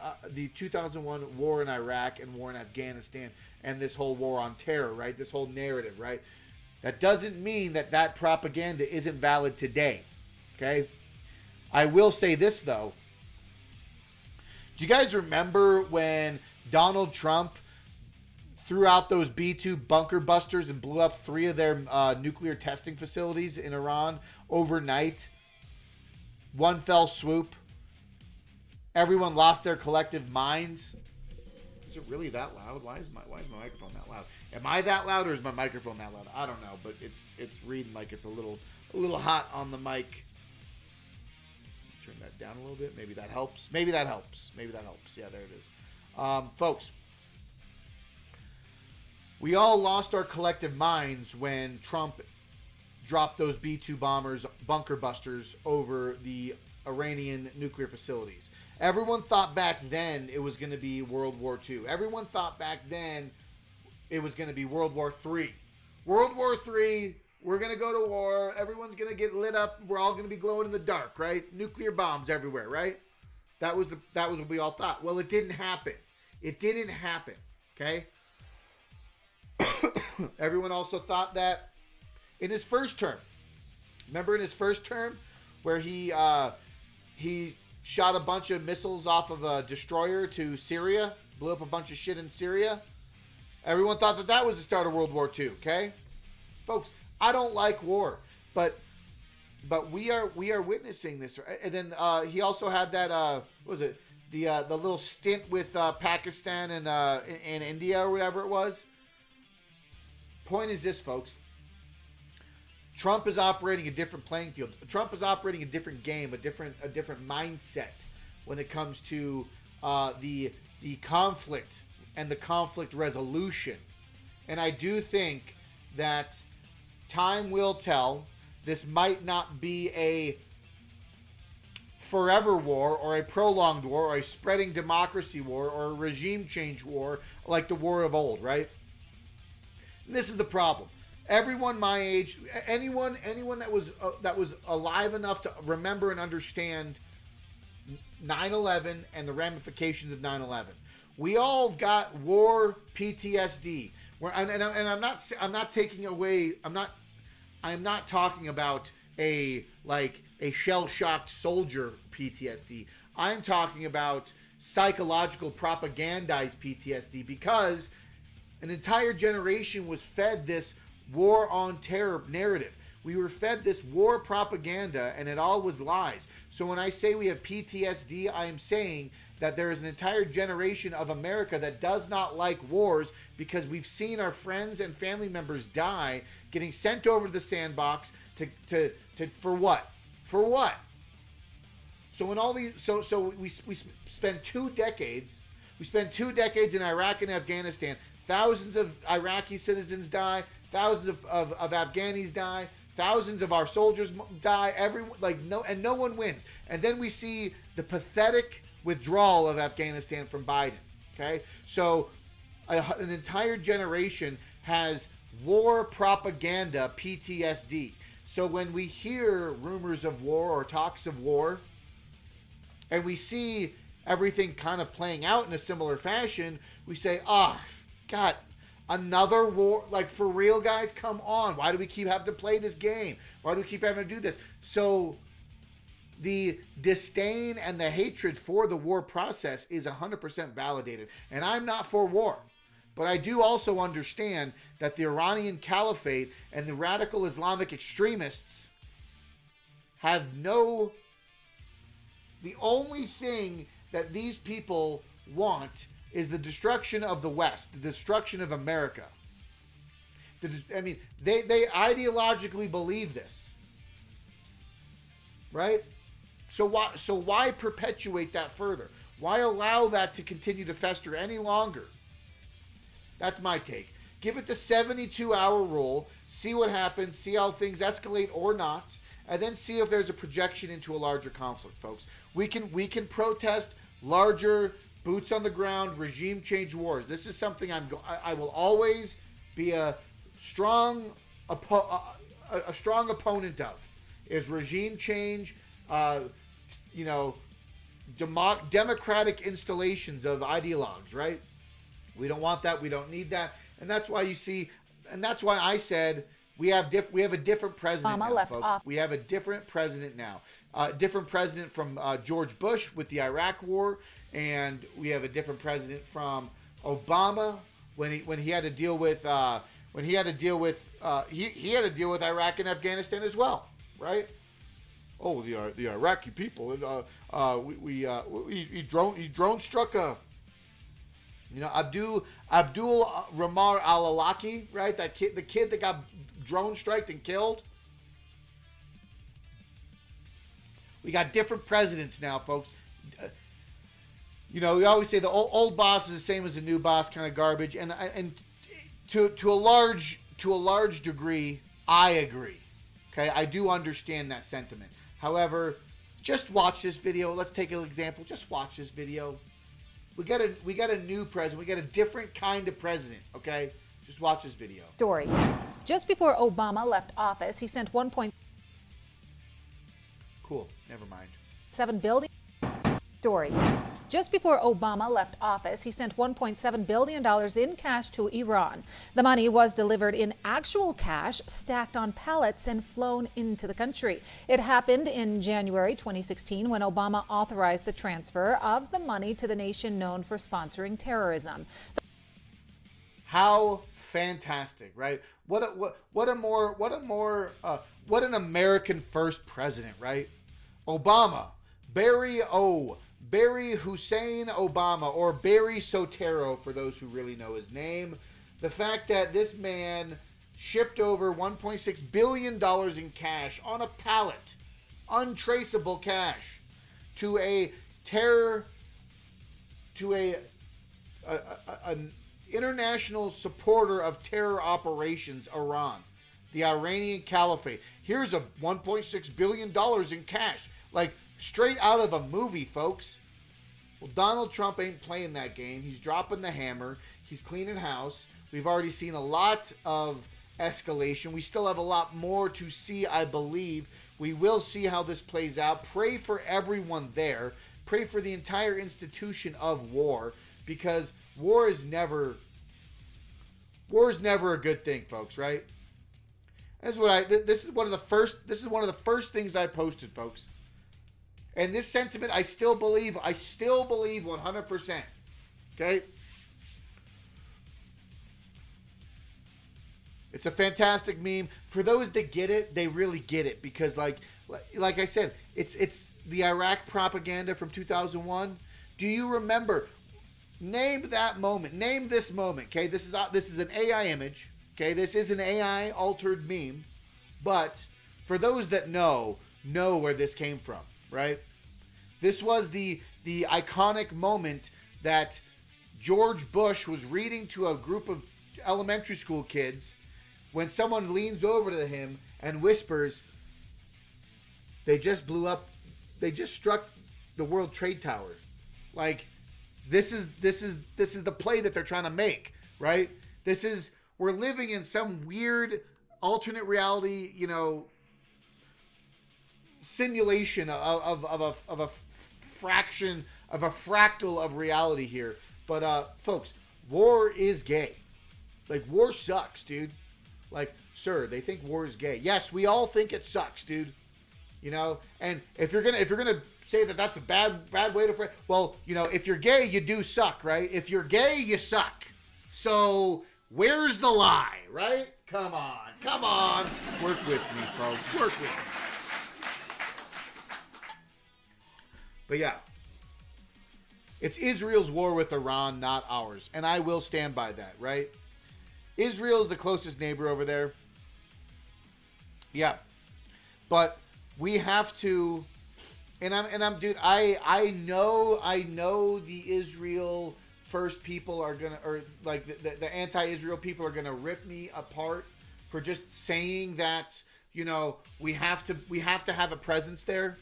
2001 war in Iraq and war in Afghanistan and this whole war on terror, right? This whole narrative, right? That doesn't mean that propaganda isn't valid today, okay? I will say this, though. Do you guys remember when Donald Trump threw out those B-2 bunker busters and blew up 3 of their nuclear testing facilities in Iran overnight? One fell swoop. Everyone lost their collective minds. Is it really that loud? Why is my microphone that loud? Am I that loud, or is my microphone that loud? I don't know, but it's reading like it's a little hot on the mic. Turn that down a little bit. Maybe that helps. Maybe that helps. Yeah, there it is. Folks, we all lost our collective minds when Trump dropped those B-2 bombers, bunker busters, over the Iranian nuclear facilities. Everyone thought back then it was going to be World War II. Everyone thought back then it was going to be World War III. World War III, we're going to go to war. Everyone's going to get lit up. We're all going to be glowing in the dark, right? Nuclear bombs everywhere, right? That was what we all thought. Well, it didn't happen. It didn't happen, okay? Everyone also thought that in his first term. Remember in his first term where he shot a bunch of missiles off of a destroyer to Syria, blew up a bunch of shit in Syria? Everyone thought that was the start of World War II, okay? Folks, I don't like war, but we are witnessing this. And then he also had that what was it? The little stint with Pakistan and India or whatever it was. Point is this, folks. Trump is operating a different playing field. Trump is operating a different game, a different mindset when it comes to the conflict and the conflict resolution. And I do think that time will tell. This might not be a forever war or a prolonged war or a spreading democracy war or a regime change war like the war of old, right? And this is the problem. Everyone my age, anyone that was alive enough to remember and understand 9/11 and the ramifications of 9/11. We all got war PTSD. I'm not taking away. I'm not talking about a shell-shocked soldier PTSD. I'm talking about psychological propagandized PTSD, because an entire generation was fed this war on terror narrative. We were fed this war propaganda, and it all was lies. So when I say we have PTSD, I am saying that there is an entire generation of America that does not like wars, because we've seen our friends and family members die, getting sent over to the sandbox to for what? For what? So when all these we spend 2 decades. We spent 2 decades in Iraq and Afghanistan. Thousands of Iraqi citizens die. Thousands of Afghanis die. Thousands of our soldiers die. No one wins. And then we see the pathetic withdrawal of Afghanistan from Biden. Okay, so an entire generation has war propaganda PTSD. So when we hear rumors of war or talks of war, and we see everything kind of playing out in a similar fashion, we say, God, another war? Like, for real, guys? Come on. Why do we keep having to play this game? Why do we keep having to do this? So the disdain and the hatred for the war process is 100% validated. And I'm not for war. But I do also understand that the Iranian Caliphate and the radical Islamic extremists have the only thing that these people want is the destruction of the West, the destruction of America. They ideologically believe this, right? So why perpetuate that further? Why allow that to continue to fester any longer? That's my take. Give it the 72-hour rule. See what happens. See how things escalate or not, and then see if there's a projection into a larger conflict, folks. We can protest larger, boots on the ground, regime change wars. This is something I will always be a strong opponent of. Is regime change, democratic installations of ideologues, right? We don't want that. We don't need that. And that's why I said we have a different president now, folks. We have a different president now. Different president from George Bush with the Iraq War, and we have a different president from Obama when he had to deal with Iraq and Afghanistan as well, right? Oh, the Iraqi people, he drone struck Abdul Ramar al-Awlaki, right? The kid that got drone striked and killed. We got different presidents now, folks. We always say the old boss is the same as the new boss, kind of garbage, and to a large degree, I agree. Okay, I do understand that sentiment. However, just watch this video. Let's take an example. Just watch this video. We got a new president. We got a different kind of president. Okay, just watch this video. Stories. Just before Obama left office, he sent 1.7 Cool. Never mind. billion stories. Just before Obama left office, he sent $1.7 billion in cash to Iran. The money was delivered in actual cash, stacked on pallets, and flown into the country. It happened in January 2016 when Obama authorized the transfer of the money to the nation known for sponsoring terrorism. How fantastic, right? What an American first president, right? Obama, Barry Hussein Obama, or Barry Soetoro for those who really know his name. The fact that this man shipped over $1.6 billion in cash on a pallet, untraceable cash, to a terror an international supporter of terror operations, Iran, the Iranian Caliphate. Here's a $1.6 billion in cash. Like, straight out of a movie, folks. Well, Donald Trump ain't playing that game. He's dropping the hammer. He's cleaning house. We've already seen a lot of escalation. We still have a lot more to see, I believe. We will see how this plays out. Pray for everyone there. Pray for the entire institution of war, because war is never a good thing, folks, right? This is one of the first things I posted, folks. And this sentiment, I still believe 100%. Okay? It's a fantastic meme. For those that get it, they really get it, because like I said, it's the Iraq propaganda from 2001. Do you remember? Name that moment. Name this moment. Okay, this is an AI image. Okay, this is an AI altered meme, but for those that know where this came from, right? This was the iconic moment that George Bush was reading to a group of elementary school kids, when someone leans over to him and whispers, "They just blew up. They just struck the World Trade Towers." Like, this is the play that they're trying to make, right? We're living in some weird alternate reality, simulation of a fraction of a fractal of reality here. But folks, war is gay. Like, war sucks, dude. Like, sir, they think war is gay. Yes, we all think it sucks, dude. And if you're gonna say that that's a bad way to phrase, well, if you're gay, you do suck, right? If you're gay, you suck. So where's the lie, right? Come on, work with me, folks. Work with me. But yeah, it's Israel's war with Iran, not ours, and I will stand by that, right? Israel is the closest neighbor over there. Yeah. But we have to, dude, I know the Israel first people are gonna, or like the anti-Israel people are gonna rip me apart for just saying that, we have to have a presence there.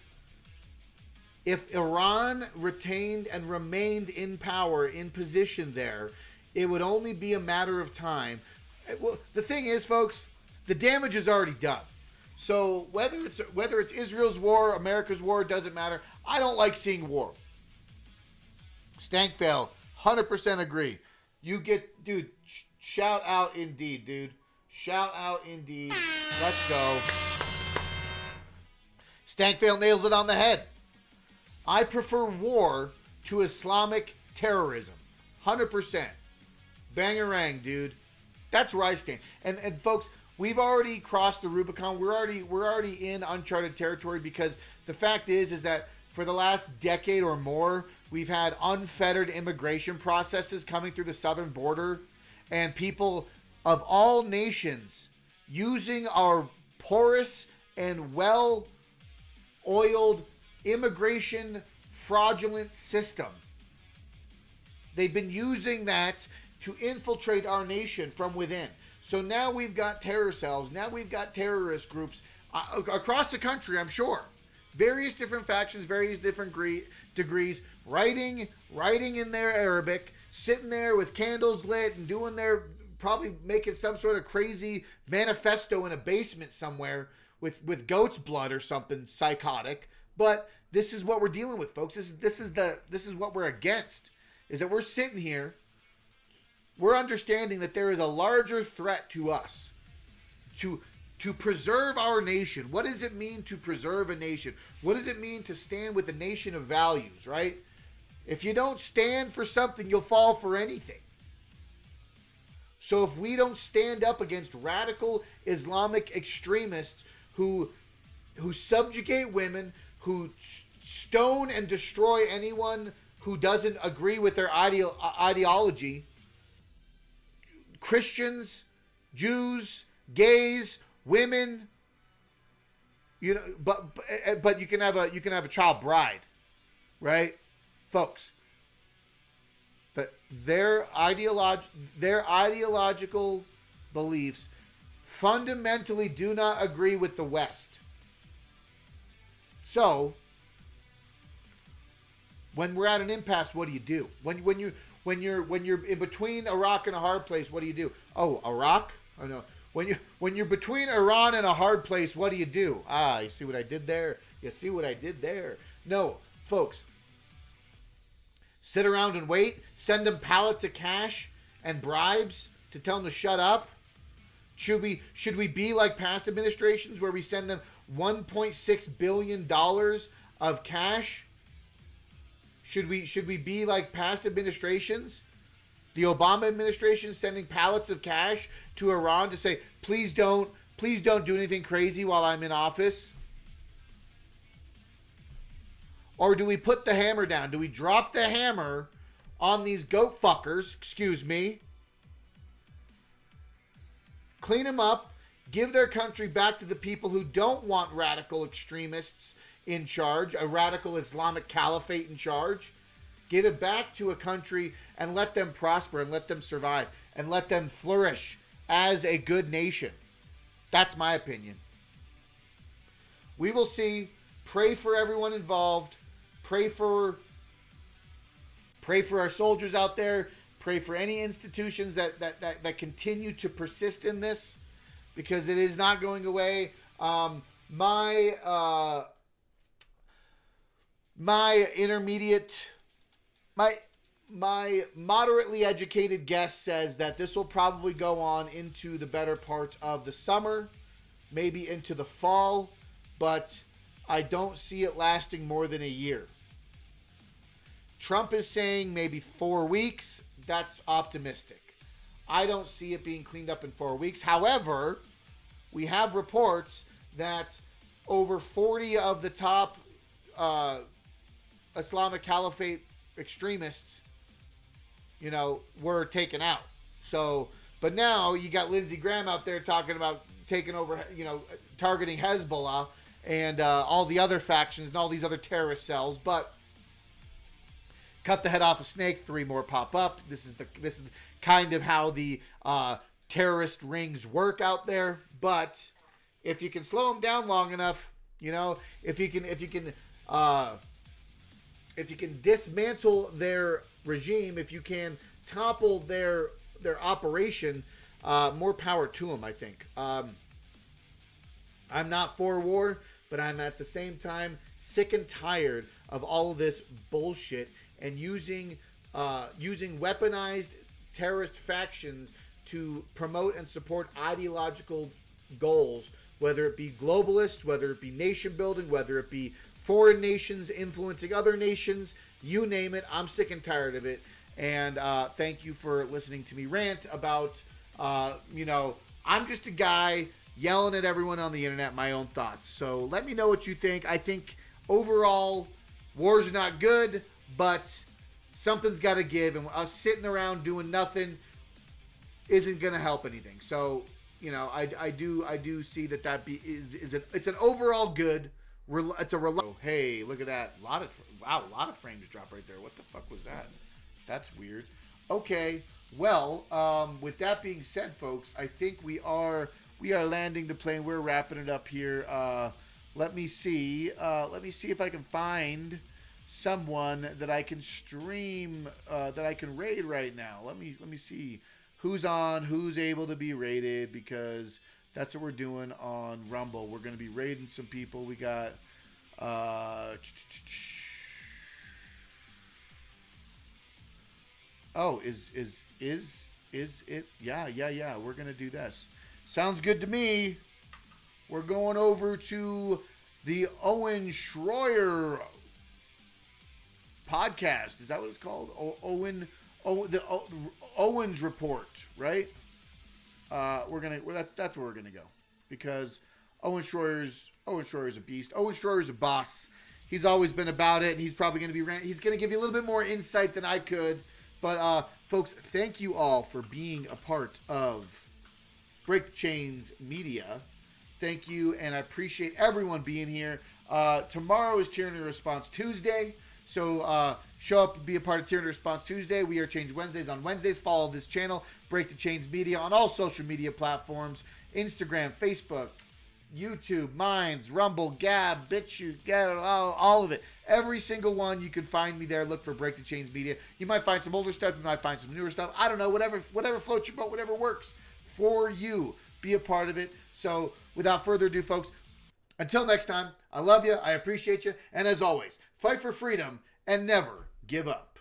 If Iran retained and remained in power, in position there, it would only be a matter of time. Well, the thing is, folks, the damage is already done. So whether it's Israel's war, America's war, doesn't matter. I don't like seeing war. Stankvale, 100% agree. You get, dude, shout out indeed, dude. Shout out indeed. Let's go. Stankvale nails it on the head. I prefer war to Islamic terrorism. 100%. Bangarang, dude. That's where I stand. And folks, we've already crossed the Rubicon. We're already in uncharted territory, because the fact is that for the last decade or more, we've had unfettered immigration processes coming through the southern border, and people of all nations using our porous and well-oiled immigration fraudulent system. They've been using that to infiltrate our nation from within. So now we've got terror cells. Now we've got terrorist groups across the country, I'm sure. Various different factions, various different degrees, writing in their Arabic, sitting there with candles lit and doing their, probably making some sort of crazy manifesto in a basement somewhere with goat's blood or something psychotic. But this is what we're dealing with, folks. This is what we're against. Is that we're sitting here, we're understanding that there is a larger threat to us, to preserve our nation. What does it mean to preserve a nation? What does it mean to stand with a nation of values, right? If you don't stand for something, you'll fall for anything. So if we don't stand up against radical Islamic extremists who subjugate women, who stone and destroy anyone who doesn't agree with their ideology, Christians, Jews, gays, women, but you can have a child bride, right, folks? their ideological beliefs fundamentally do not agree with the West. So, when we're at an impasse, what do you do? When you're in between a rock and a hard place, what do you do? Oh, a rock? Oh no. When you're between Iran and a hard place, what do you do? Ah, you see what I did there? You see what I did there? No, folks. Sit around and wait. Send them pallets of cash and bribes to tell them to shut up. Should we be like past administrations where we send them $1.6 billion of cash? Should we be like past administrations? The Obama administration sending pallets of cash to Iran to say, please don't do anything crazy while I'm in office? Or do we put the hammer down? Do we drop the hammer on these goat fuckers? Excuse me. Clean them up. Give their country back to the people who don't want radical extremists in charge, a radical Islamic caliphate in charge. Give it back to a country and let them prosper and let them survive and let them flourish as a good nation. That's my opinion. We will see. Pray for everyone involved. Pray for our soldiers out there. Pray for any institutions that continue to persist in this, because it is not going away. My moderately educated guess says that this will probably go on into the better part of the summer, maybe into the fall, but I don't see it lasting more than a year. Trump is saying maybe 4 weeks. That's optimistic. I don't see it being cleaned up in 4 weeks. However, we have reports that over 40 of the top Islamic Caliphate extremists, were taken out. So, but now you got Lindsey Graham out there talking about taking over, targeting Hezbollah and all the other factions and all these other terrorist cells. But cut the head off a snake, 3 more pop up. This is kind of how the terrorist rings work out there. But if you can slow them down long enough, if you can dismantle their regime, if you can topple their operation, more power to them, I think. I'm not for war, but I'm at the same time sick and tired of all of this bullshit and using weaponized terrorist factions to promote and support ideological goals, whether it be globalist, whether it be nation building, whether it be foreign nations influencing other nations, you name it. I'm sick and tired of it. And thank you for listening to me rant about, I'm just a guy yelling at everyone on the internet, my own thoughts. So let me know what you think. I think overall, wars are not good, but something's got to give. And us sitting around doing nothing isn't going to help anything. So, I do see that it's an overall good. It's a hey, look at that! A lot of frames dropped right there. What the fuck was that? That's weird. Okay, well, with that being said, folks, I think we are landing the plane. We're wrapping it up here. Let me see. Let me see if I can find someone that I can stream, that I can raid right now. Let me see who's on, who's able to be raided, because that's what we're doing on Rumble. We're going to be raiding some people. We got is it? Yeah. We're going to do this. Sounds good to me. We're going over to the Owen Schroyer podcast. Is that what it's called? Owen's Report, right? That's where we're gonna go, because Owen Schroyer's a beast. Owen Schroyer's a boss. He's always been about it, and he's probably he's gonna give you a little bit more insight than I could. But folks, thank you all for being a part of Break Chains Media. Thank you, and I appreciate everyone being here. Tomorrow is Tyranny Response Tuesday, So show up and be a part of Tyranny Response Tuesday. We are Change Wednesdays on Wednesdays. Follow this channel, Break the Chains Media, on all social media platforms, Instagram, Facebook, YouTube, Minds, Rumble, Gab, BitChute, all of it. Every single one, you can find me there. Look for Break the Chains Media. You might find some older stuff. You might find some newer stuff. I don't know. Whatever floats your boat, whatever works for you. Be a part of it. So without further ado, folks, until next time, I love you. I appreciate you. And as always, fight for freedom and never give up.